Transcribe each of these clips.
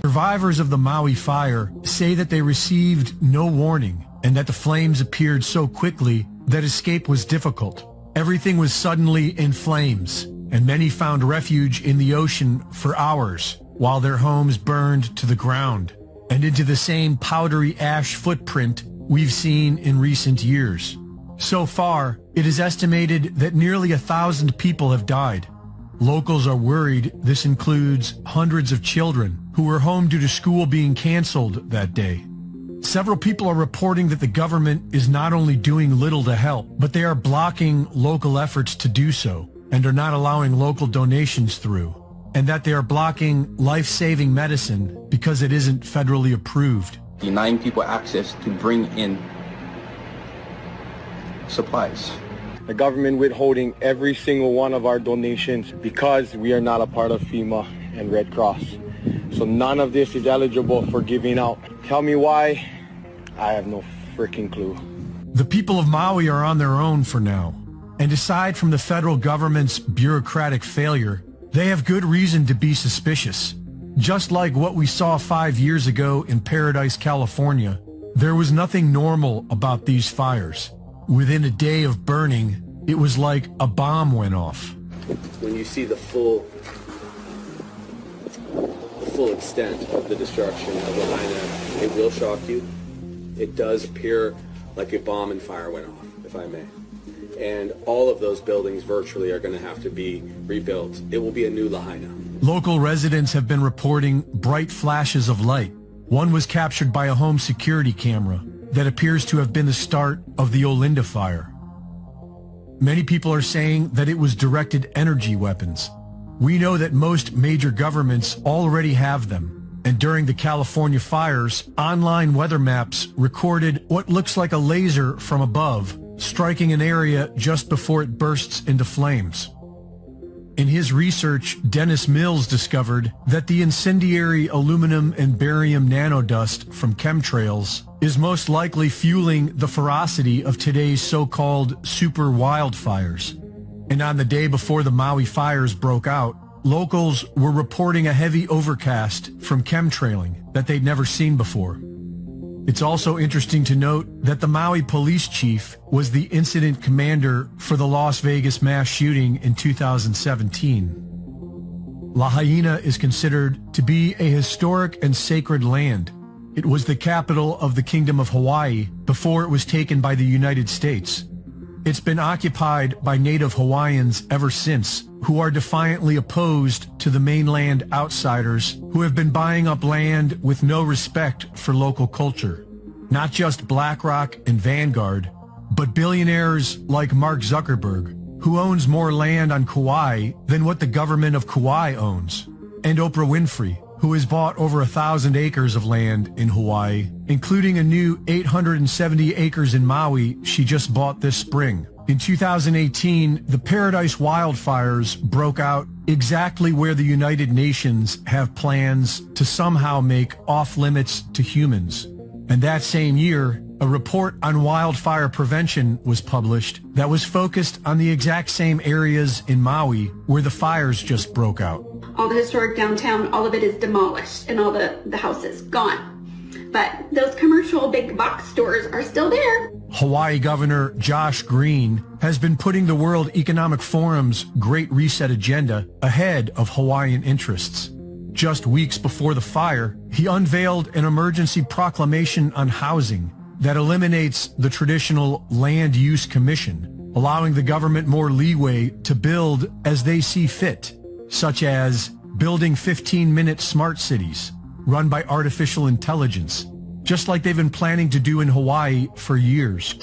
Survivors of the Maui fire say that they received no warning and that the flames appeared so quickly that escape was difficult. Everything was suddenly in flames, and many found refuge in the ocean for hours while their homes burned to the ground and into the same powdery ash footprint we've seen in recent years. So far, it is estimated that nearly 1,000 people have died. Locals are worried this includes hundreds of children who were home due to school being canceled that day. Several people are reporting that the government is not only doing little to help, but they are blocking local efforts to do so and are not allowing local donations through, and that they are blocking life-saving medicine because it isn't federally approved. Denying people access to bring in supplies. The government withholding every single one of our donations because we are not a part of FEMA and Red Cross. So none of this is eligible for giving out. Tell me why, I have no freaking clue. The people of Maui are on their own for now. And aside from the federal government's bureaucratic failure, they have good reason to be suspicious. Just like what we saw 5 years ago in Paradise, California, there was nothing normal about these fires. Within a day of burning, it was like a bomb went off. When you see the full extent of the destruction of Lahaina, it will shock you. It does appear like a bomb and fire went off, if I may. And all of those buildings virtually are going to have to be rebuilt. It will be a new Lahaina. Local residents have been reporting bright flashes of light. One was captured by a home security camera that appears to have been the start of the Olinda fire. Many people are saying that it was directed energy weapons. We know that most major governments already have them, and during the California fires, online weather maps recorded what looks like a laser from above, striking an area just before it bursts into flames. In his research, Dennis Mills discovered that the incendiary aluminum and barium nanodust from chemtrails is most likely fueling the ferocity of today's so-called super wildfires. And on the day before the Maui fires broke out, locals were reporting a heavy overcast from chemtrailing that they'd never seen before. It's also interesting to note that the Maui police chief was the incident commander for the Las Vegas mass shooting in 2017. Lahaina is considered to be a historic and sacred land. It was the capital of the Kingdom of Hawaii before it was taken by the United States. It's been occupied by native Hawaiians ever since, who are defiantly opposed to the mainland outsiders who have been buying up land with no respect for local culture. Not just BlackRock and Vanguard, but billionaires like Mark Zuckerberg, who owns more land on Kauai than what the government of Kauai owns, and Oprah Winfrey, who has bought over 1,000 acres of land in Hawaii, including a new 870 acres in Maui she just bought this spring. In 2018, the Paradise wildfires broke out exactly where the United Nations have plans to somehow make off-limits to humans. And that same year, a report on wildfire prevention was published that was focused on the exact same areas in Maui where the fires just broke out. All the historic downtown, all of it is demolished and all the houses gone. But those commercial big box stores are still there. Hawaii Governor Josh Green has been putting the World Economic Forum's Great Reset agenda ahead of Hawaiian interests. Just weeks before the fire, he unveiled an emergency proclamation on housing that eliminates the traditional Land Use Commission, allowing the government more leeway to build as they see fit, such as building 15-minute smart cities run by artificial intelligence, just like they've been planning to do in Hawaii for years.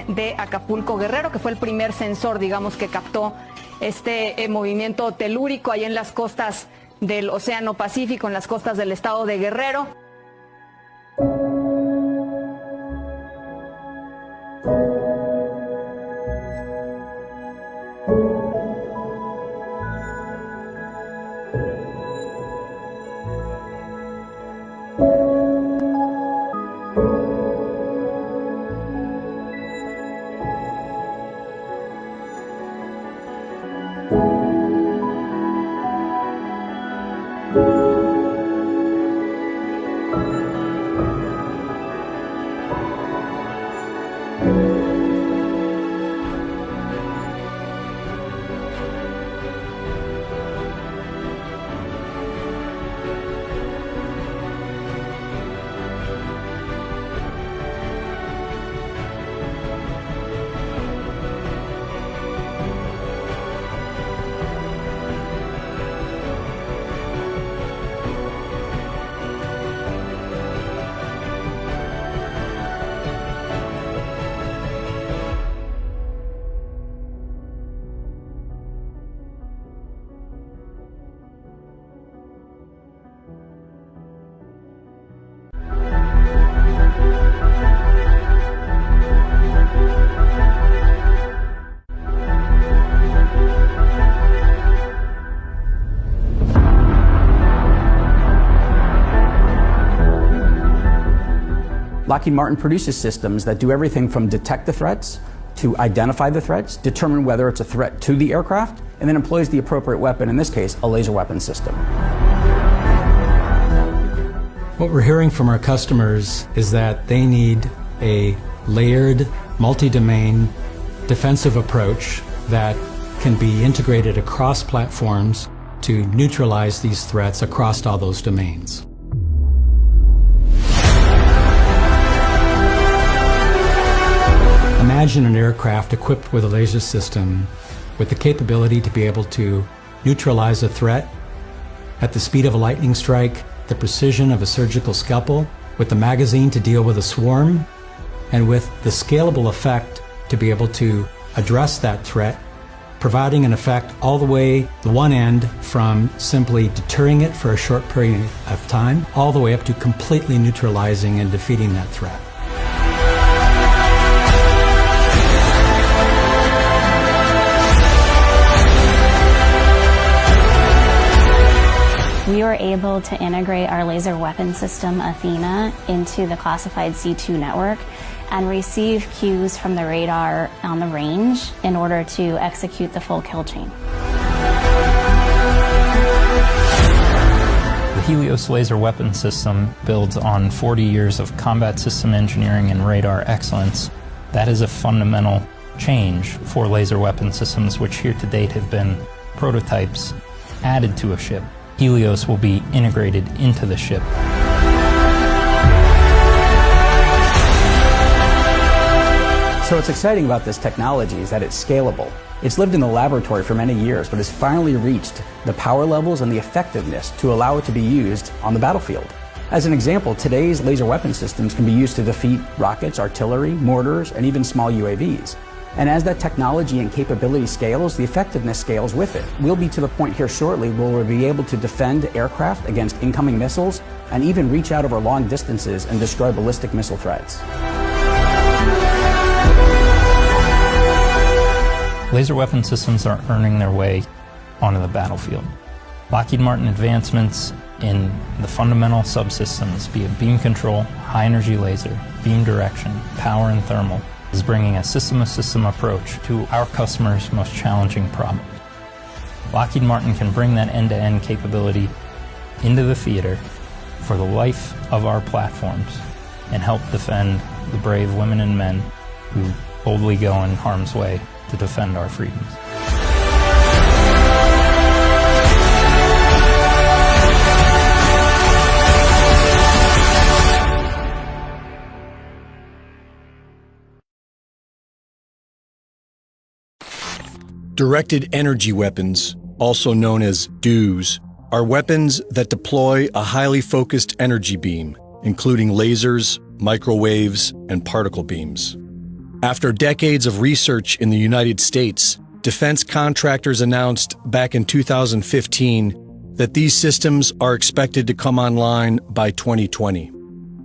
De Acapulco Guerrero, que fue el primer sensor, digamos, que captó este movimiento telúrico ahí en las costas del Océano Pacífico, en las costas del estado de Guerrero. Lockheed Martin produces systems that do everything from detect the threats to identify the threats, determine whether it's a threat to the aircraft, and then employs the appropriate weapon, in this case, a laser weapon system. What we're hearing from our customers is that they need a layered, multi-domain defensive approach that can be integrated across platforms to neutralize these threats across all those domains. Imagine an aircraft equipped with a laser system with the capability to be able to neutralize a threat at the speed of a lightning strike, the precision of a surgical scalpel, with the magazine to deal with a swarm, and with the scalable effect to be able to address that threat, providing an effect all the way the one end from simply deterring it for a short period of time, all the way up to completely neutralizing and defeating that threat. We were able to integrate our laser weapon system, Athena, into the classified C2 network and receive cues from the radar on the range in order to execute the full kill chain. The Helios laser weapon system builds on 40 years of combat system engineering and radar excellence. That is a fundamental change for laser weapon systems, which here to date have been prototypes added to a ship. Helios will be integrated into the ship. So what's exciting about this technology is that it's scalable. It's lived in the laboratory for many years, but has finally reached the power levels and the effectiveness to allow it to be used on the battlefield. As an example, today's laser weapon systems can be used to defeat rockets, artillery, mortars, and even small UAVs. And as that technology and capability scales, the effectiveness scales with it. We'll be to the point here shortly where we'll be able to defend aircraft against incoming missiles and even reach out over long distances and destroy ballistic missile threats. Laser weapon systems are earning their way onto the battlefield. Lockheed Martin advancements in the fundamental subsystems, be it beam control, high energy laser, beam direction, power and thermal, is bringing a system-of-system approach to our customers' most challenging problems. Lockheed Martin can bring that end-to-end capability into the theater for the life of our platforms and help defend the brave women and men who boldly go in harm's way to defend our freedoms. Directed energy weapons, also known as DEWs, are weapons that deploy a highly focused energy beam, including lasers, microwaves, and particle beams. After decades of research in the United States, defense contractors announced back in 2015 that these systems are expected to come online by 2020,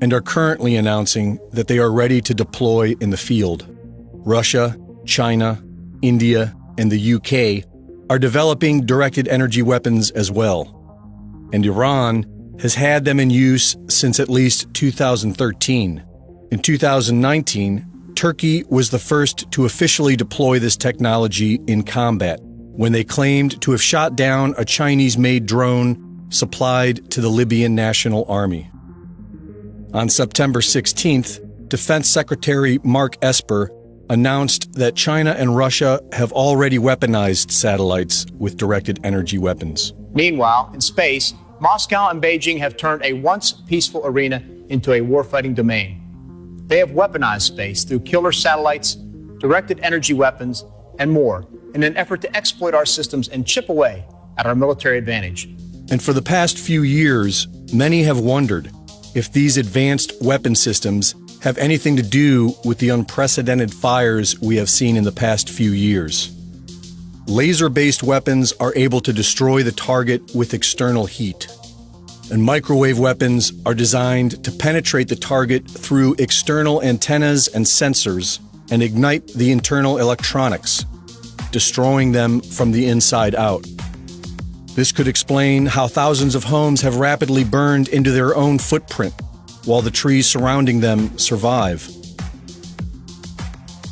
and are currently announcing that they are ready to deploy in the field. Russia, China, India, and the UK are developing directed energy weapons as well, and Iran has had them in use since at least 2013. In 2019, Turkey was the first to officially deploy this technology in combat, when they claimed to have shot down a Chinese-made drone supplied to the Libyan National Army. On September 16th, Defense Secretary Mark Esper announced that China and Russia have already weaponized satellites with directed energy weapons. Meanwhile, in space, Moscow and Beijing have turned a once peaceful arena into a warfighting domain. They have weaponized space through killer satellites, directed energy weapons, and more in an effort to exploit our systems and chip away at our military advantage. And for the past few years, many have wondered if these advanced weapon systems have anything to do with the unprecedented fires we have seen in the past few years. Laser-based weapons are able to destroy the target with external heat, and microwave weapons are designed to penetrate the target through external antennas and sensors and ignite the internal electronics, destroying them from the inside out. This could explain how thousands of homes have rapidly burned into their own footprint, while the trees surrounding them survive.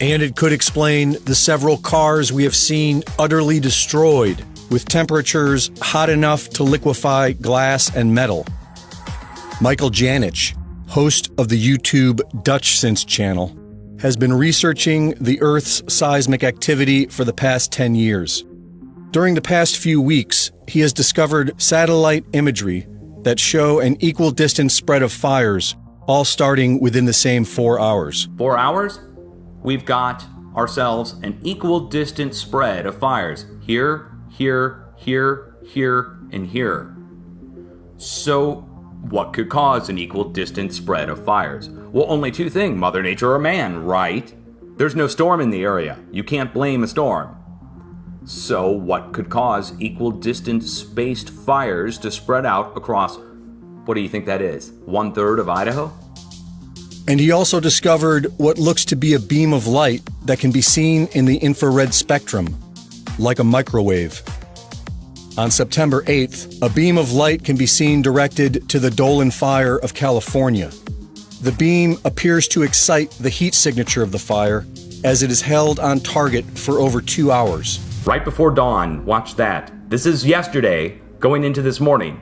And it could explain the several cars we have seen utterly destroyed, with temperatures hot enough to liquefy glass and metal. Michael Janich, host of the YouTube DutchSense channel, has been researching the Earth's seismic activity for the past 10 years. During the past few weeks, he has discovered satellite imagery that show an equal distance spread of fires, all starting within the same 4 hours. 4 hours? We've got ourselves an equal distance spread of fires. Here, here, here, here, and here. So, what could cause an equal distance spread of fires? Well, only two things, Mother Nature or man, right? There's no storm in the area. You can't blame a storm. So what could cause equal distance spaced fires to spread out across, what do you think that is, 1/3 of Idaho? And he also discovered what looks to be a beam of light that can be seen in the infrared spectrum, like a microwave. On September 8th, a beam of light can be seen directed to the Dolan Fire of California. The beam appears to excite the heat signature of the fire as it is held on target for over 2 hours. Right before dawn, watch that. This is yesterday, going into this morning.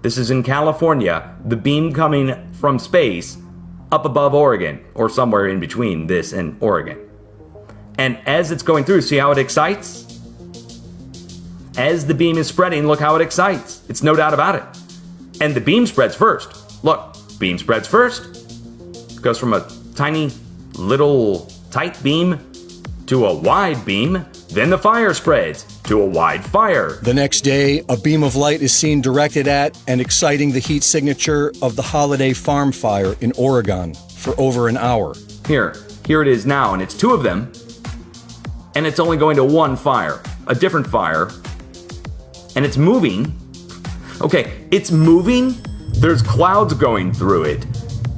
This is in California, the beam coming from space up above Oregon, or somewhere in between this and Oregon. And as it's going through, see how it excites? As the beam is spreading, look how it excites. It's no doubt about it. And the beam spreads first. Look, beam spreads first. It goes from a tiny, little, tight beam to a wide beam. Then the fire spreads to a wide fire. The next day, a beam of light is seen directed at and exciting the heat signature of the Holiday Farm fire in Oregon for over an hour. Here it is now, and it's two of them. And it's only going to one fire, a different fire. And it's moving. Okay, it's moving. There's clouds going through it,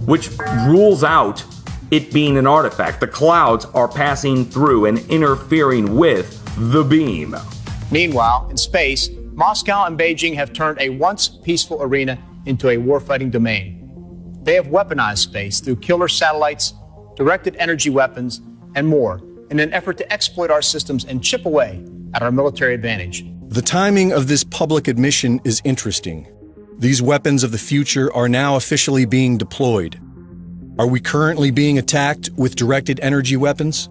which rules out it being an artifact. The clouds are passing through and interfering with the beam. Meanwhile, in space, Moscow and Beijing have turned a once peaceful arena into a warfighting domain. They have weaponized space through killer satellites, directed energy weapons, and more in an effort to exploit our systems and chip away at our military advantage. The timing of this public admission is interesting. These weapons of the future are now officially being deployed. Are we currently being attacked with directed energy weapons?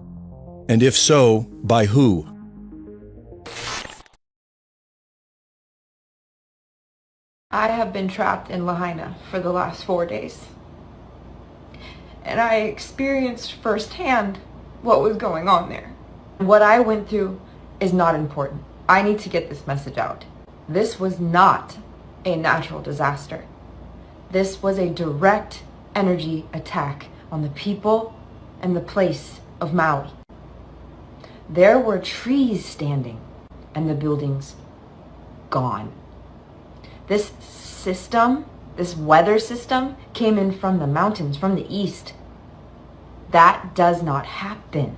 And if so, by who? I have been trapped in Lahaina for the last 4 days. And I experienced firsthand what was going on there. What I went through is not important. I need to get this message out. This was not a natural disaster. This was a direct energy attack on the people and the place of Maui. There were trees standing and the buildings gone. This system, this weather system, came in from the mountains, from the east. That does not happen.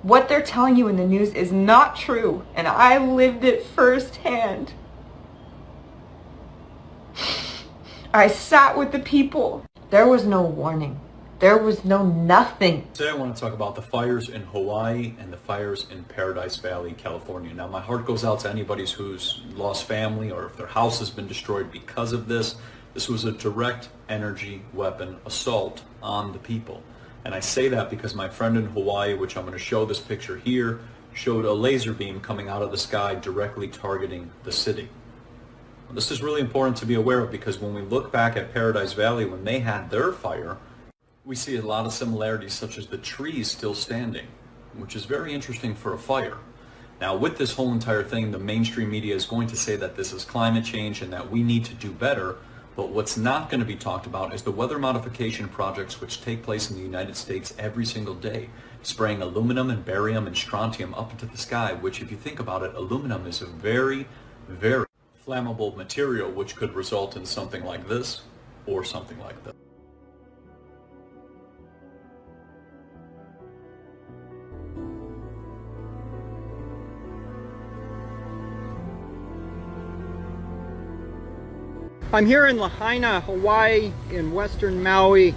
What they're telling you in the news is not true, and I lived it firsthand. I sat with the people. There was no warning. There was no nothing. Today I want to talk about the fires in Hawaii and the fires in Paradise Valley, California. Now my heart goes out to anybody who's lost family or if their house has been destroyed because of this. This was a direct energy weapon assault on the people. And I say that because my friend in Hawaii, which I'm going to show this picture here, showed a laser beam coming out of the sky directly targeting the city. Well, this is really important to be aware of because when we look back at Paradise Valley, when they had their fire, we see a lot of similarities such as the trees still standing, which is very interesting for a fire. Now with this whole entire thing, the mainstream media is going to say that this is climate change and that we need to do better. But what's not going to be talked about is the weather modification projects which take place in the United States every single day, spraying aluminum and barium and strontium up into the sky, which if you think about it, aluminum is a very, very flammable material which could result in something like this or something like that. I'm here in Lahaina, Hawaii, in western Maui,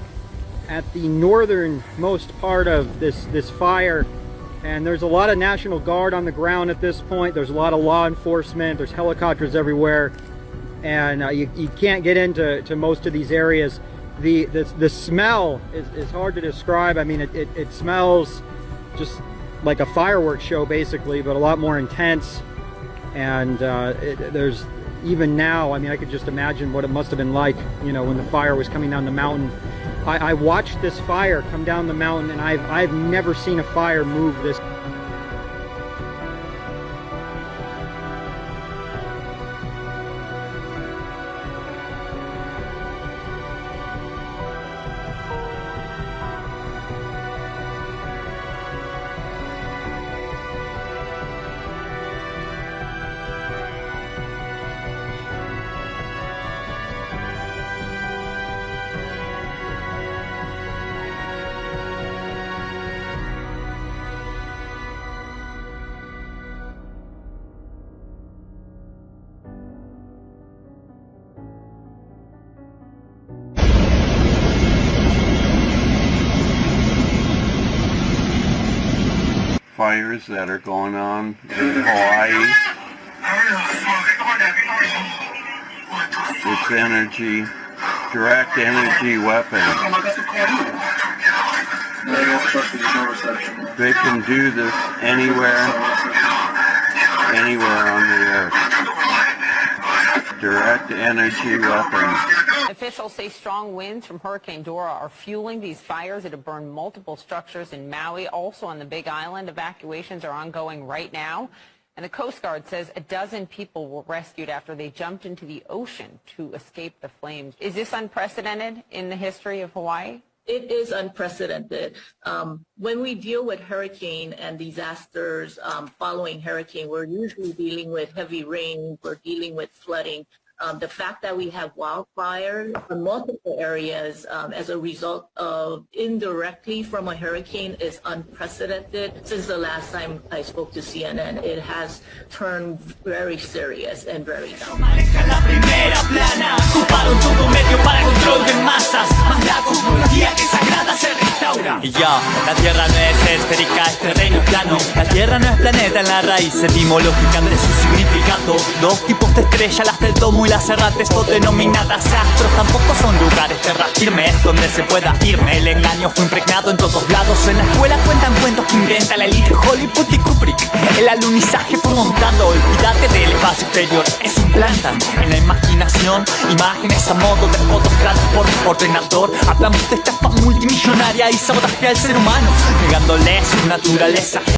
at the northernmost part of this fire. And there's a lot of National Guard on the ground at this point. There's a lot of law enforcement. There's helicopters everywhere. And you can't get into most of these areas. The smell is hard to describe. I mean, it smells just like a fireworks show, basically, but a lot more intense. And there's... Even now, I mean, I could just imagine what it must have been like, you know, when the fire was coming down the mountain. I watched this fire come down the mountain, and I've never seen a fire move this. Fires that are going on in Hawaii. It's energy, direct energy weapons. They can do this anywhere on the earth. Direct energy weapons. Officials say strong winds from Hurricane Dora are fueling these fires that have burned multiple structures in Maui. Also on the Big Island, evacuations are ongoing right now. And the Coast Guard says a dozen people were rescued after they jumped into the ocean to escape the flames. Is this unprecedented in the history of Hawaii? It is unprecedented. When we deal with hurricane and disasters following hurricane, we're usually dealing with heavy rain, we're dealing with flooding. The fact that we have wildfires in multiple areas as a result of indirectly from a hurricane is unprecedented. Since the last time I spoke to CNN, it has turned very serious and very down. Y ya, la tierra no es esférica, es terreno plano. La tierra no es planeta en la raíz etimológica de su significado. Dos tipos de estrellas, las del domo y las errantes, o denominadas astros, tampoco son lugares terra firmes donde se pueda irme. El engaño fue impregnado en todos lados. En la escuela cuentan cuentos que inventa la elite Hollywood y Kubrick. El alunizaje fue montado, olvídate del espacio exterior. Es implantan en la imaginación imágenes a modo de fotos creadas por ordenador. Hablamos de estafa multimillonaria y sabotaje al ser humano, negándole su naturaleza.